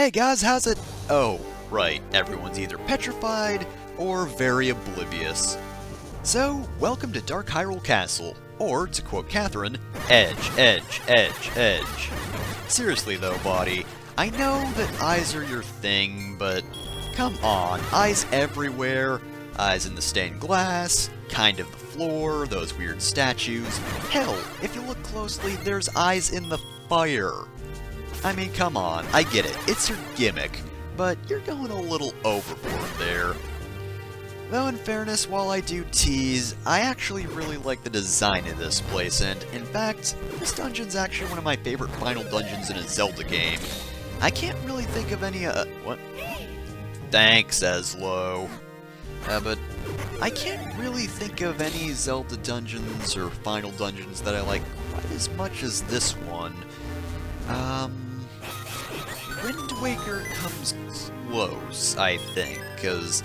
Hey guys, how's it? Oh, right, everyone's either petrified or very oblivious. So, welcome to Dark Hyrule Castle, or, to quote Catherine, edge, edge, edge, edge. Seriously though, Body, I know that eyes are your thing, but come on, eyes everywhere, eyes in the stained glass, kind of the floor, those weird statues. Hell, if you look closely, there's eyes in the fire. I mean, come on, I get it, it's your gimmick, but you're going a little overboard there. Though in fairness, while I do tease, I actually really like the design of this place, and in fact, this dungeon's actually one of my favorite final dungeons in a Zelda game. I can't really think of any, what? Thanks, Eslo. But I can't really think of any Zelda dungeons or final dungeons that I like quite as much as this one. Wind Waker comes close, I think, because,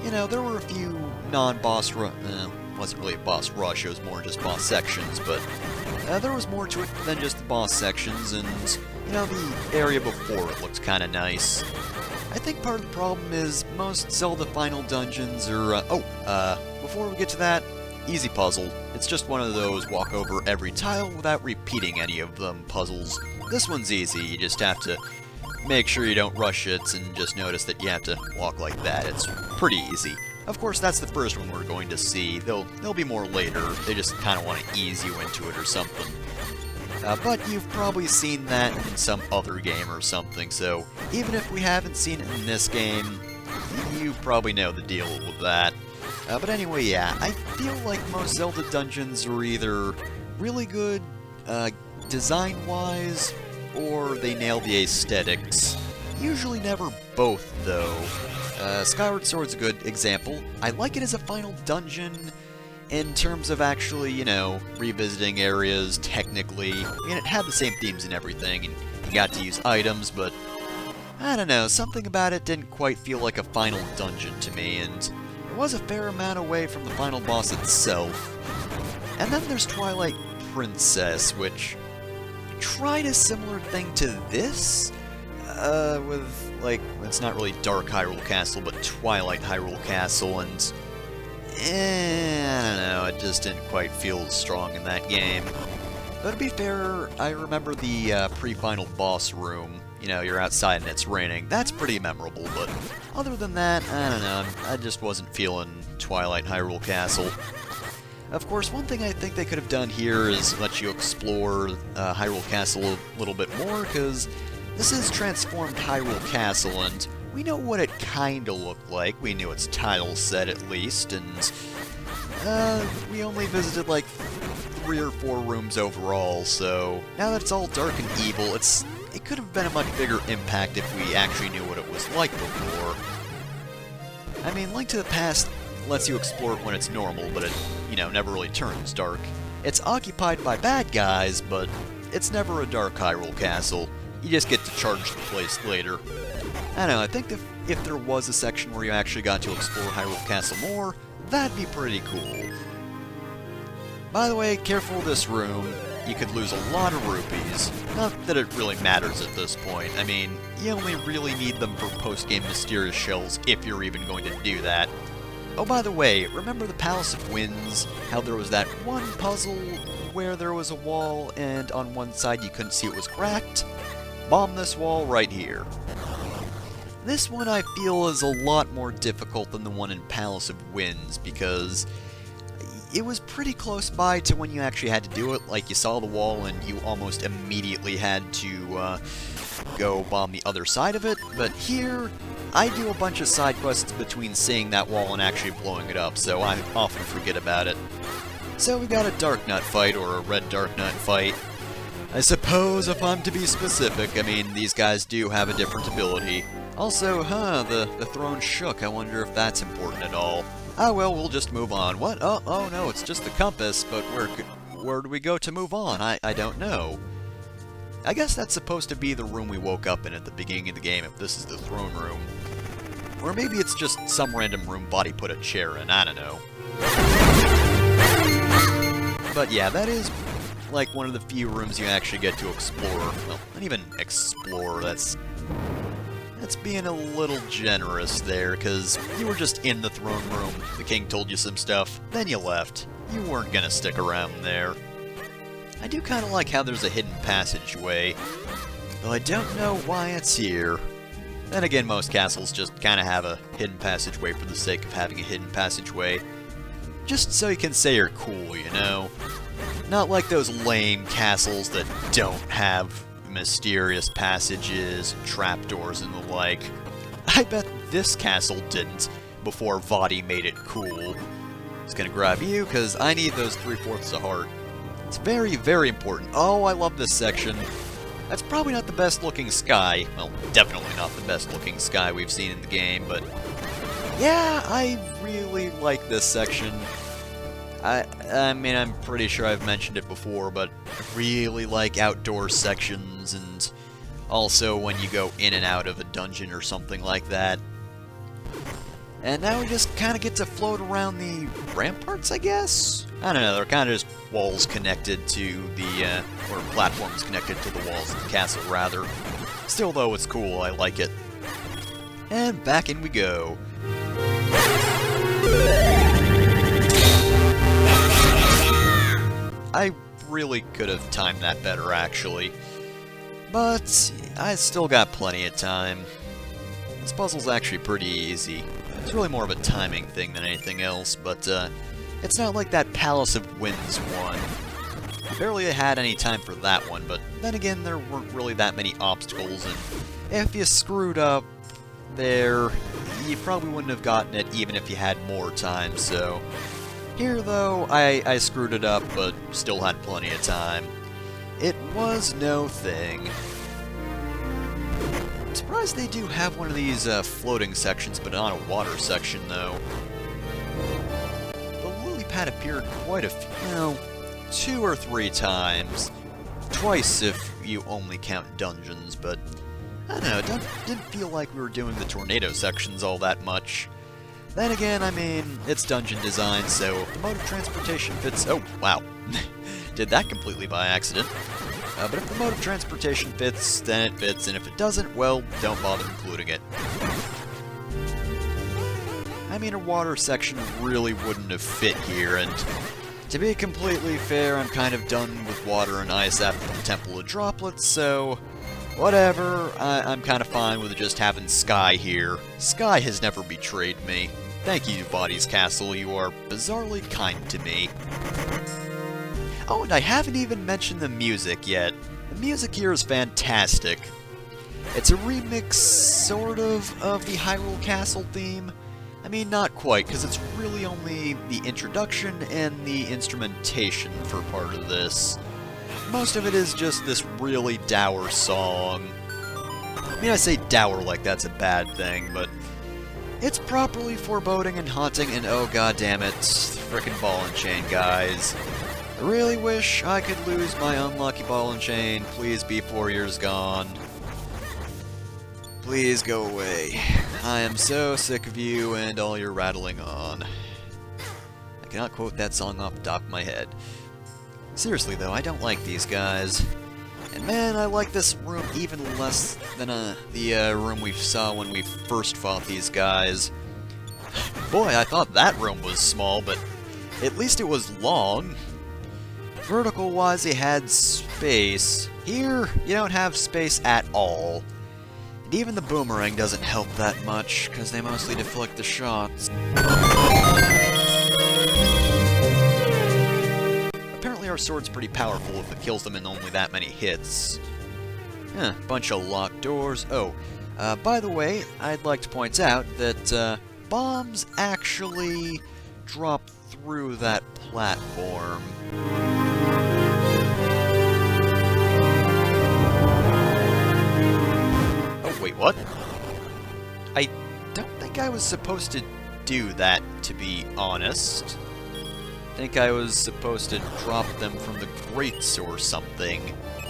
you know, there were a few non-boss wasn't really a boss rush, it was more just boss sections, but there was more to it than just the boss sections, and, you know, the area before it looked kind of nice. I think part of the problem is most Zelda final dungeons are, before we get to that, easy puzzle. It's just one of those walk over every tile without repeating any of them puzzles. This one's easy, you just have to make sure you don't rush it and just notice that you have to walk like that. It's pretty easy. Of course, that's the first one we're going to see. There'll be more later. They just kind of want to ease you into it or something. But you've probably seen that in some other game or something, so even if we haven't seen it in this game, you probably know the deal with that. But anyway, yeah, I feel like most Zelda dungeons are either really good design-wise, or they nail the aesthetics. Usually never both, though. Skyward Sword's a good example. I like it as a final dungeon in terms of actually, you know, revisiting areas technically. I mean, it had the same themes and everything, and you got to use items, but I don't know, something about it didn't quite feel like a final dungeon to me, and it was a fair amount away from the final boss itself. And then there's Twilight Princess, which tried a similar thing to this, with, like, it's not really Dark Hyrule Castle, but Twilight Hyrule Castle, and, I don't know, it just didn't quite feel as strong in that game. But to be fair, I remember the pre-final boss room. You know, you're outside and it's raining. That's pretty memorable, but other than that, I don't know, I just wasn't feeling Twilight Hyrule Castle. Of course, one thing I think they could have done here is let you explore Hyrule Castle a little bit more, because this is transformed Hyrule Castle, and we know what it kinda looked like. We knew its title set, at least, and we only visited like 3 or 4 rooms overall, so now that it's all dark and evil, it could have been a much bigger impact if we actually knew what it was like before. I mean, Link to the Past lets you explore it when it's normal, but it, you know, never really turns dark. It's occupied by bad guys, but it's never a dark Hyrule Castle. You just get to charge the place later. I don't know, I think if there was a section where you actually got to explore Hyrule Castle more, that'd be pretty cool. By the way, careful of this room. You could lose a lot of rupees. Not that it really matters at this point. I mean, you only really need them for post-game mysterious shells if you're even going to do that. Oh, by the way, remember the Palace of Winds? How there was that one puzzle where there was a wall and on one side you couldn't see it was cracked? Bomb this wall right here. This one I feel is a lot more difficult than the one in Palace of Winds because it was pretty close by to when you actually had to do it. Like, you saw the wall and you almost immediately had to go bomb the other side of it, but here I do a bunch of side quests between seeing that wall and actually blowing it up, so I often forget about it. So we got a Dark Nut fight, or a Red Dark Nut fight. I suppose if I'm to be specific, I mean, these guys do have a different ability. Also, the throne shook. I wonder if that's important at all. Ah, well, we'll just move on. What? Oh no, it's just the compass, but where do we go to move on? I don't know. I guess that's supposed to be the room we woke up in at the beginning of the game, if this is the throne room. Or maybe it's just some random room Body put a chair in, I don't know. But yeah, that is like one of the few rooms you actually get to explore. Well, not even explore, that's That's being a little generous there, because you were just in the throne room, the king told you some stuff, then you left. You weren't gonna stick around there. I do kind of like how there's a hidden passageway, though I don't know why it's here. Then again, most castles just kind of have a hidden passageway for the sake of having a hidden passageway. Just so you can say you're cool, you know? Not like those lame castles that don't have mysterious passages, trapdoors, and the like. I bet this castle didn't, before Vadi made it cool. Just gonna grab you, because I need those 3/4 of heart. It's very, very important. Oh, I love this section. That's probably not the best looking sky. Well, definitely not the best looking sky we've seen in the game, but yeah, I really like this section. I mean, I'm pretty sure I've mentioned it before, but I really like outdoor sections, and also when you go in and out of a dungeon or something like that. And now we just kind of get to float around the ramparts, I guess? I don't know, they're kind of just walls connected to the, or platforms connected to the walls of the castle, rather. Still, though, it's cool, I like it. And back in we go. I really could have timed that better, actually. But I still got plenty of time. This puzzle's actually pretty easy. It's really more of a timing thing than anything else, but it's not like that Palace of Winds one. I barely had any time for that one, but then again, there weren't really that many obstacles, and if you screwed up there, you probably wouldn't have gotten it even if you had more time, so... Here, though, I screwed it up, but still had plenty of time. It was no thing. I'm surprised they do have one of these floating sections, but not a water section, though. The lily pad appeared quite a few, you know, 2 or 3 times. Twice if you only count dungeons, but I don't know, it didn't feel like we were doing the tornado sections all that much. Then again, I mean, it's dungeon design, so if the mode of transportation fits... Oh, wow. Did that completely by accident. But if the mode of transportation fits, then it fits, and if it doesn't, well, don't bother including it. I mean, a water section really wouldn't have fit here, and to be completely fair, I'm kind of done with water and ice after the Temple of Droplets, so... Whatever, I'm kind of fine with just having Sky here. Sky has never betrayed me. Thank you, Vadi's Castle, you are bizarrely kind to me. Oh, and I haven't even mentioned the music yet. The music here is fantastic. It's a remix, sort of the Hyrule Castle theme. I mean, not quite, because it's really only the introduction and the instrumentation for part of this. Most of it is just this really dour song. I mean, I say dour like that's a bad thing, but it's properly foreboding and haunting, and oh god damn it, frickin' ball and chain, guys. I really wish I could lose my unlucky ball and chain. Please be 4 years gone. Please go away. I am so sick of you and all your rattling on. I cannot quote that song off the top of my head. Seriously though, I don't like these guys. And man, I like this room even less than the room we saw when we first fought these guys. Boy, I thought that room was small, but at least it was long. Vertical-wise, they had space. Here, you don't have space at all. And even the boomerang doesn't help that much, because they mostly deflect the shots. Our sword's pretty powerful if it kills them in only that many hits. Bunch of locked doors. Oh, by the way, I'd like to point out that bombs actually drop through that platform. Oh, wait, what? I don't think I was supposed to do that, to be honest. I think I was supposed to drop them from the grates or something,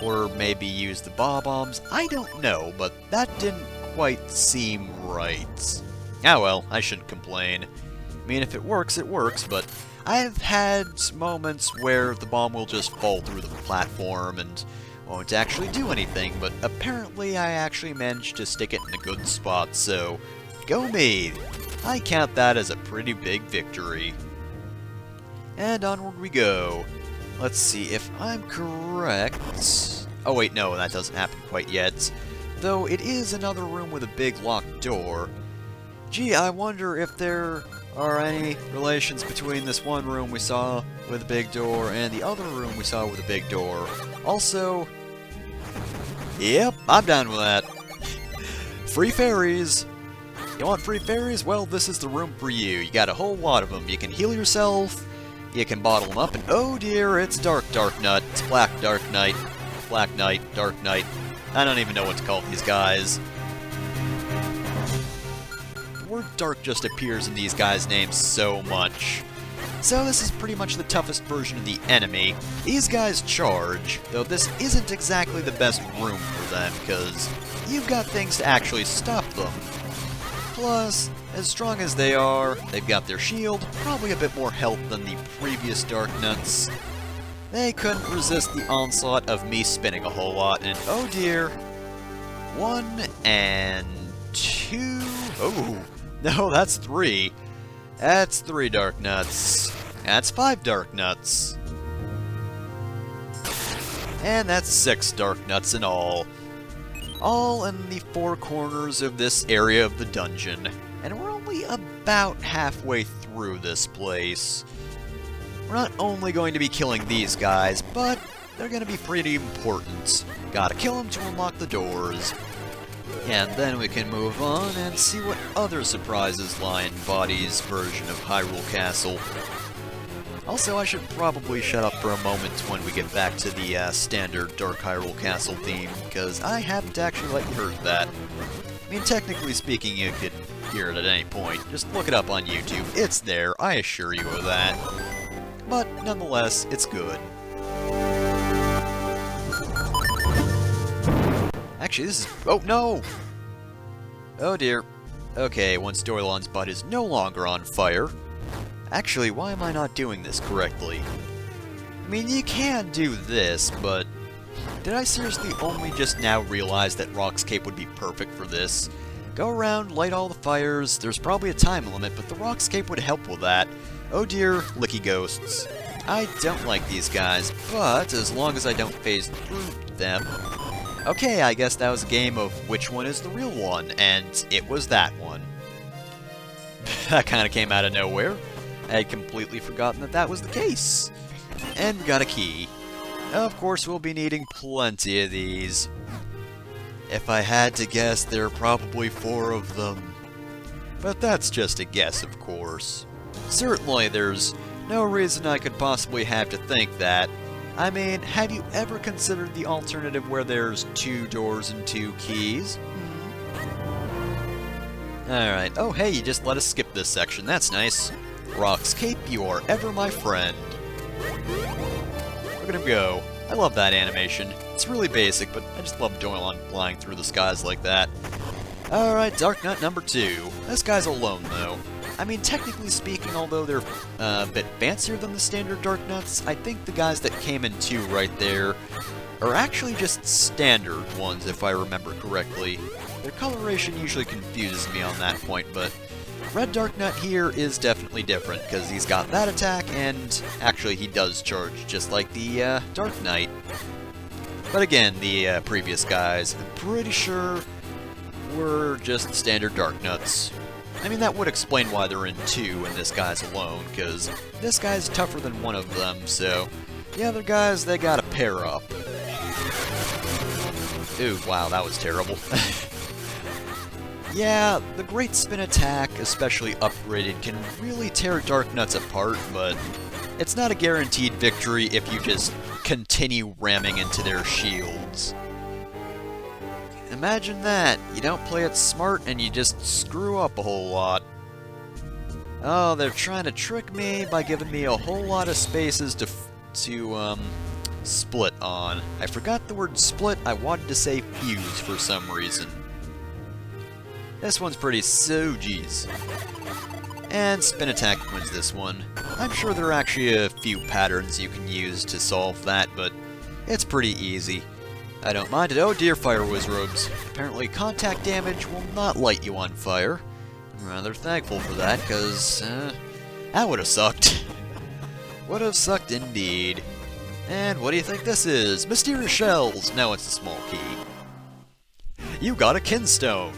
or maybe use the bob-bombs. I don't know, but that didn't quite seem right. Ah well, I shouldn't complain. I mean, if it works, but I've had moments where the bomb will just fall through the platform, and won't actually do anything, but apparently I actually managed to stick it in a good spot, so go me! I count that as a pretty big victory. And onward we go. Let's see if I'm correct. Oh wait, no, that doesn't happen quite yet. Though it is another room with a big locked door. Gee, I wonder if there are any relations between this one room we saw with a big door and the other room we saw with a big door. Also, yep, I'm down with that. Free fairies! You want free fairies? Well, this is the room for you. You got a whole lot of them. You can heal yourself, you can bottle them up, and oh dear, it's Dark Nut. It's Black Knight, Dark Knight. I don't even know what to call these guys. The word dark just appears in these guys' names so much. So this is pretty much the toughest version of the enemy. These guys charge, though this isn't exactly the best room for them, because you've got things to actually stop them. Plus, as strong as they are, they've got their shield, probably a bit more health than the previous Dark Nuts. They couldn't resist the onslaught of me spinning a whole lot, and oh dear. 1 and 2... Oh, no, that's 3. That's 3 Dark Nuts. That's 5 Dark Nuts. And that's 6 Dark Nuts in all. All in the 4 corners of this area of the dungeon. And we're only about halfway through this place. We're not only going to be killing these guys, but they're going to be pretty important. Gotta kill them to unlock the doors. And then we can move on and see what other surprises lie in Body's version of Hyrule Castle. Also, I should probably shut up for a moment when we get back to the standard Dark Hyrule Castle theme, because I haven't actually let you heard that. I mean, technically speaking, you could hear it at any point. Just look it up on YouTube. It's there, I assure you of that. But, nonetheless, it's good. Actually, this is... Oh, no! Oh, dear. Okay, once Doylon's butt is no longer on fire... Actually, why am I not doing this correctly? I mean, you can do this, but... Did I seriously only just now realize that Rock's Cape would be perfect for this? Go around, light all the fires, there's probably a time limit, but the Rock's Cape would help with that. Oh dear, licky ghosts. I don't like these guys, but as long as I don't phase through them... Okay, I guess that was a game of which one is the real one, and it was that one. That kinda came out of nowhere. I had completely forgotten that that was the case. And we got a key. Of course, we'll be needing plenty of these. If I had to guess, there are probably 4 of them. But that's just a guess, of course. Certainly, there's no reason I could possibly have to think that. I mean, have you ever considered the alternative where there's 2 doors and 2 keys? Alright, oh hey, you just let us skip this section, that's nice. Rock's Cape, you are ever my friend. Look at him go. I love that animation. It's really basic, but I just love Doylon flying through the skies like that. Alright, Dark Nut number 2. This guy's alone, though. I mean, technically speaking, although they're a bit fancier than the standard Dark Nuts, I think the guys that came in 2 right there are actually just standard ones, if I remember correctly. Their coloration usually confuses me on that point, but Red Dark Nut here is definitely different, because he's got that attack, and actually he does charge, just like the Dark Knight. But again, the previous guys, I'm pretty sure, were just standard Dark Nuts. I mean, that would explain why they're in 2 and this guy's alone, because this guy's tougher than one of them, so the other guys, they gotta pair up. Ooh, wow, that was terrible. Yeah, the Great Spin attack, especially upgraded, can really tear Dark Nuts apart, but it's not a guaranteed victory if you just continue ramming into their shields. Imagine that. You don't play it smart and you just screw up a whole lot. Oh, they're trying to trick me by giving me a whole lot of spaces to split on. I forgot the word split, I wanted to say fuse for some reason. This one's pretty geez. And Spin Attack wins this one. I'm sure there are actually a few patterns you can use to solve that, but it's pretty easy. I don't mind it. Oh dear, fire wizards. Apparently contact damage will not light you on fire. I'm rather thankful for that, because, that would have sucked. Would have sucked indeed. And what do you think this is? Mysterious shells! No, it's a small key. You got a kinstone!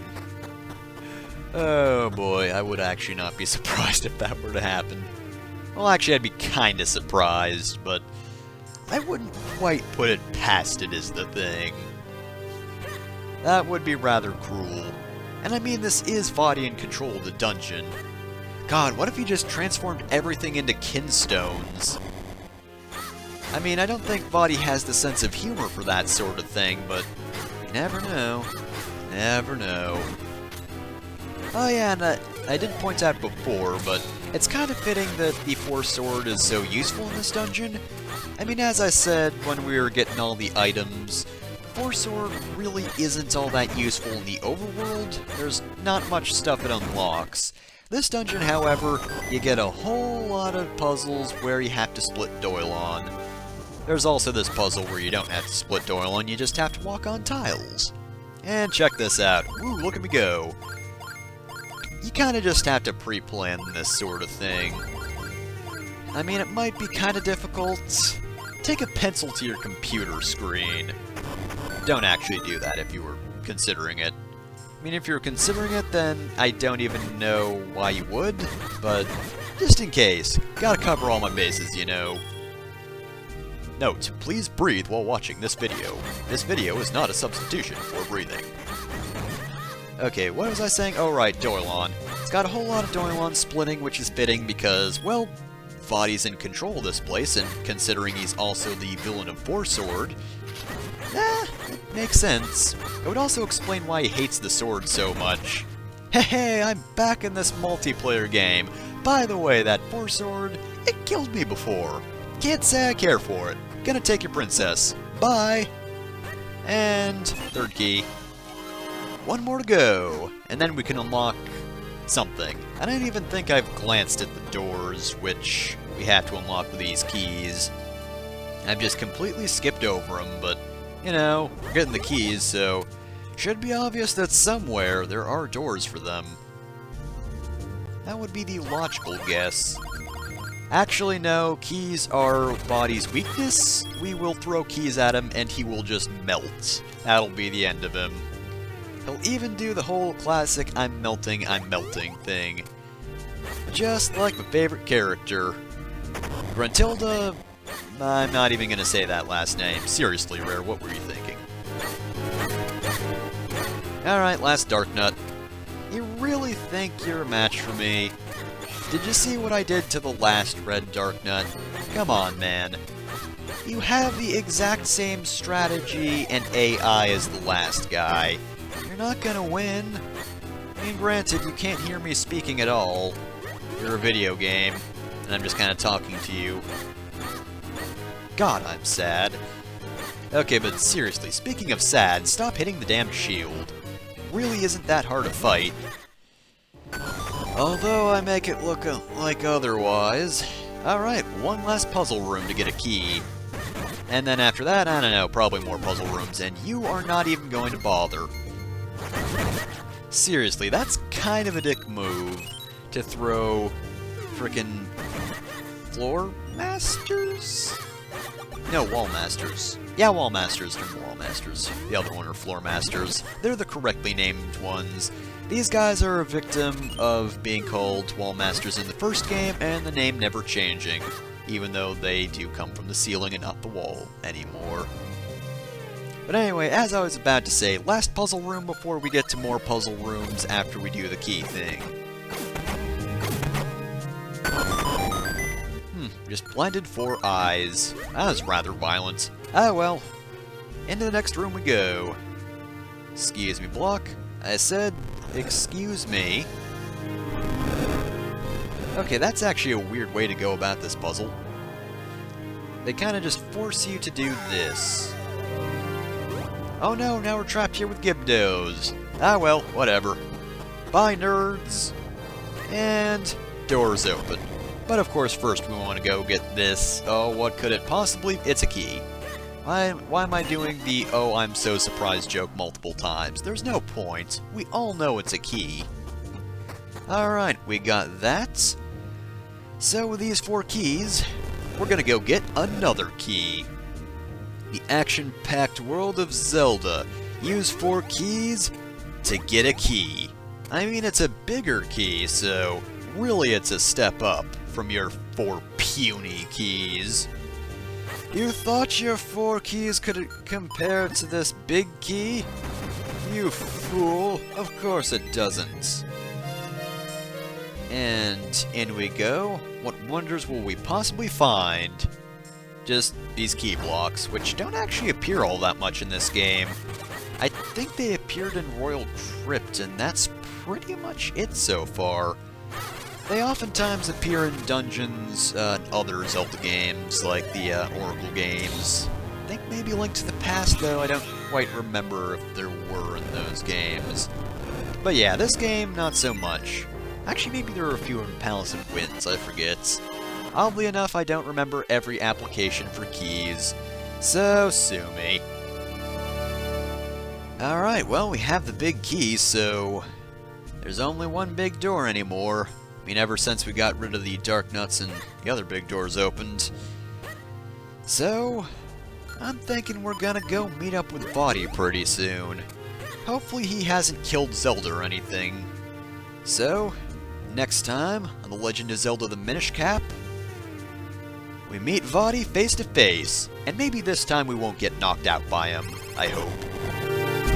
Oh boy, I would actually not be surprised if that were to happen. Well, actually, I'd be kinda surprised, but I wouldn't quite put it past it is the thing. That would be rather cruel. And I mean, this is Vadi in control of the dungeon. God, what if he just transformed everything into kinstones? I mean, I don't think Vadi has the sense of humor for that sort of thing, but you never know. Never know. Oh yeah, and I didn't point out before, but it's kind of fitting that the Force Sword is so useful in this dungeon. I mean, as I said when we were getting all the items, Force Sword really isn't all that useful in the overworld. There's not much stuff it unlocks. This dungeon, however, you get a whole lot of puzzles where you have to split Doyle on. There's also this puzzle where you don't have to split Doyle on, you just have to walk on tiles. And check this out. Woo, look at me go. You kinda just have to pre-plan this sort of thing. I mean, it might be kinda difficult. Take a pencil to your computer screen. Don't actually do that if you were considering it. I mean, if you're considering it, then I don't even know why you would, but just in case. Gotta cover all my bases, you know. Note, please breathe while watching this video. This video is not a substitution for breathing. Okay, what was I saying? Oh right, Doylon. It's got a whole lot of Doylon splitting, which is fitting because, well, Vadi's in control of this place, and considering he's also the villain of Force Sword, it makes sense. It would also explain why he hates the sword so much. Hey, I'm back in this multiplayer game. By the way, that Force Sword, it killed me before. Can't say I care for it. Gonna take your princess. Bye! And third key. One more to go, and then we can unlock something. I don't even think I've glanced at the doors, which we have to unlock with these keys. I've just completely skipped over them, but, you know, we're getting the keys, so should be obvious that somewhere there are doors for them. That would be the logical guess. Actually, no, keys are Vadi's weakness. We will throw keys at him, and he will just melt. That'll be the end of him. He'll even do the whole classic I'm melting thing. Just like my favorite character. Gruntilda, I'm not even gonna say that last name. Seriously, Rare, what were you thinking? Alright, last Dark Nut. You really think you're a match for me? Did you see what I did to the last Red Dark Nut? Come on, man. You have the exact same strategy and AI as the last guy. You're not gonna win. I mean, granted, you can't hear me speaking at all. You're a video game, and I'm just kind of talking to you. God, I'm sad. Okay, but seriously, speaking of sad, stop hitting the damn shield. Really isn't that hard to fight. Although I make it look like otherwise. Alright, one last puzzle room to get a key. And then after that, I don't know, probably more puzzle rooms, and you are not even going to bother. Seriously, that's kind of a dick move to throw frickin' floor masters? No, wall masters. Yeah, wall masters turn wall masters. The other one are floor masters. They're the correctly named ones. These guys are a victim of being called wall masters in the first game and the name never changing, even though they do come from the ceiling and not the wall anymore. But anyway, as I was about to say, last puzzle room before we get to more puzzle rooms after we do the key thing. Just blinded 4 eyes. That was rather violent. Ah well. Into the next room we go. Excuse me, block. I said, excuse me. Okay, that's actually a weird way to go about this puzzle. They kind of just force you to do this. Oh no, now we're trapped here with Gibdos. Ah well, whatever. Bye, nerds. And doors open. But of course, first we want to go get this. Oh, what could it possibly? It's a key. Why am I doing the "oh, I'm so surprised" joke multiple times? There's no point. We all know it's a key. Alright, we got that. So with these 4 keys, we're gonna go get another key. The action-packed world of Zelda. Use 4 keys to get a key. I mean, it's a bigger key, so really it's a step up from your 4 puny keys. You thought your 4 keys could compare to this big key? You fool, of course it doesn't. And in we go. What wonders will we possibly find? Just these key blocks, which don't actually appear all that much in this game. I think they appeared in Royal Crypt, and that's pretty much it so far. They oftentimes appear in dungeons and other Zelda games, like the Oracle games. I think maybe Link to the Past, though. I don't quite remember if there were in those games. But yeah, this game, not so much. Actually, maybe there are a few in Palace of Winds, I forget. Oddly enough, I don't remember every application for keys, so sue me. Alright, well, we have the big key, so there's only one big door anymore. I mean, ever since we got rid of the dark nuts and the other big doors opened. So, I'm thinking we're gonna go meet up with Vaati pretty soon. Hopefully he hasn't killed Zelda or anything. So, next time on The Legend of Zelda the Minish Cap, we meet Vaati face to face, and maybe this time we won't get knocked out by him, I hope.